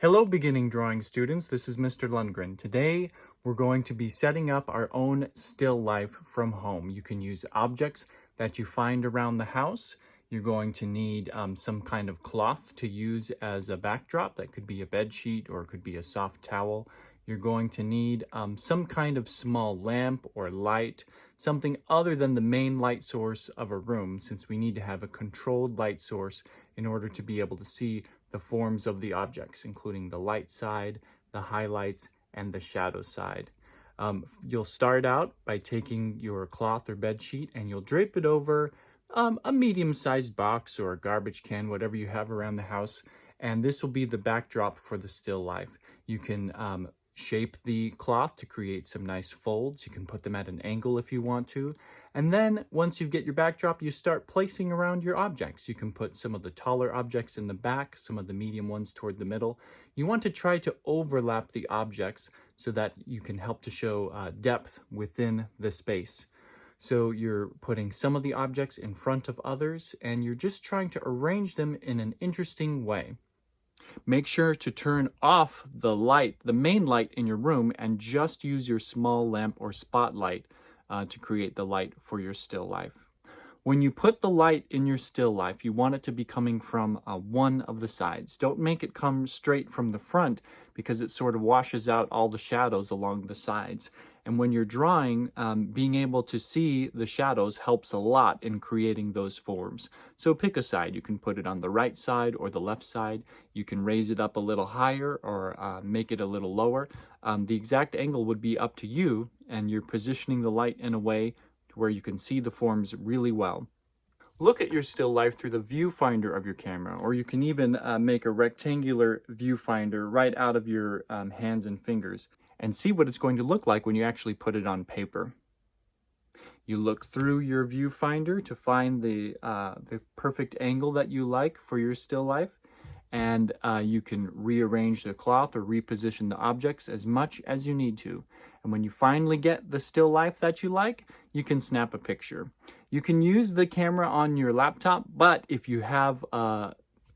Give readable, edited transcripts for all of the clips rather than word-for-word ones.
Hello, beginning drawing students. This is Mr. Lundgren. Today, we're going to be setting up our own still life from home. You can use objects that you find around the house. You're going to need some kind of cloth to use as a backdrop. That could be a bed sheet or it could be a soft towel. You're going to need some kind of small lamp or light, something other than the main light source of a room, since we need to have a controlled light source in order to be able to see the forms of the objects, including the light side, the highlights, and the shadow side. You'll start out by taking your cloth or bed sheet and you'll drape it over a medium-sized box or a garbage can, whatever you have around the house, and this will be the backdrop for the still life. You can shape the cloth to create some nice folds. You can put them at an angle if you want to. And then once you get your backdrop, you start placing around your objects. You can put some of the taller objects in the back, some of the medium ones toward the middle. You want to try to overlap the objects so that you can help to show depth within the space. So you're putting some of the objects in front of others, and you're just trying to arrange them in an interesting way. Make sure to turn off the light, the main light in your room, and just use your small lamp or spotlight to create the light for your still life. When you put the light in your still life, you want it to be coming from one of the sides. Don't make it come straight from the front because it sort of washes out all the shadows along the sides. And when you're drawing, being able to see the shadows helps a lot in creating those forms. So pick a side. You can put it on the right side or the left side. You can raise it up a little higher or make it a little lower. The exact angle would be up to you, and you're positioning the light in a way to where you can see the forms really well. Look at your still life through the viewfinder of your camera, or you can even make a rectangular viewfinder right out of your hands and fingers and see what it's going to look like when you actually put it on paper. You look through your viewfinder to find the perfect angle that you like for your still life, and you can rearrange the cloth or reposition the objects as much as you need to. And when you finally get the still life that you like, you can snap a picture. You can use the camera on your laptop, but if you have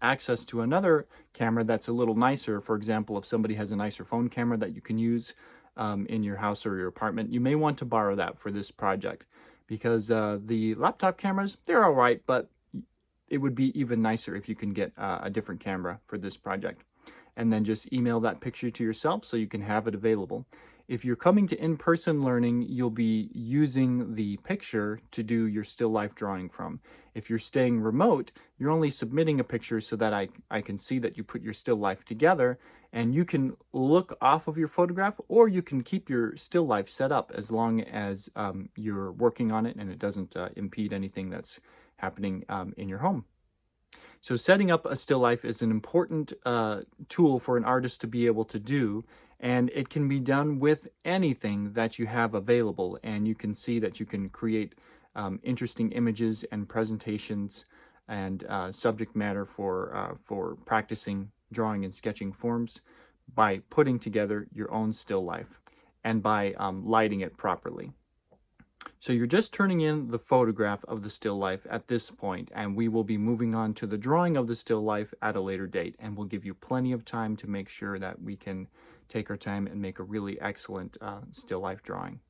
access to another camera that's a little nicer, for example, if somebody has a nicer phone camera that you can use in your house or your apartment, you may want to borrow that for this project, because the laptop cameras, they're all right, but it would be even nicer if you can get a different camera for this project. And then just email that picture to yourself so you can have it available. If you're coming to in-person learning, you'll be using the picture to do your still life drawing from. If you're staying remote, you're only submitting a picture so that I can see that you put your still life together, and you can look off of your photograph, or you can keep your still life set up as long as you're working on it and it doesn't impede anything that's happening in your home. So setting up a still life is an important tool for an artist to be able to do, and it can be done with anything that you have available. And you can see that you can create interesting images and presentations and subject matter for practicing drawing and sketching forms by putting together your own still life and by lighting it properly. So you're just turning in the photograph of the still life at this point, and we will be moving on to the drawing of the still life at a later date, and we'll give you plenty of time to make sure that we can take our time and make a really excellent still life drawing.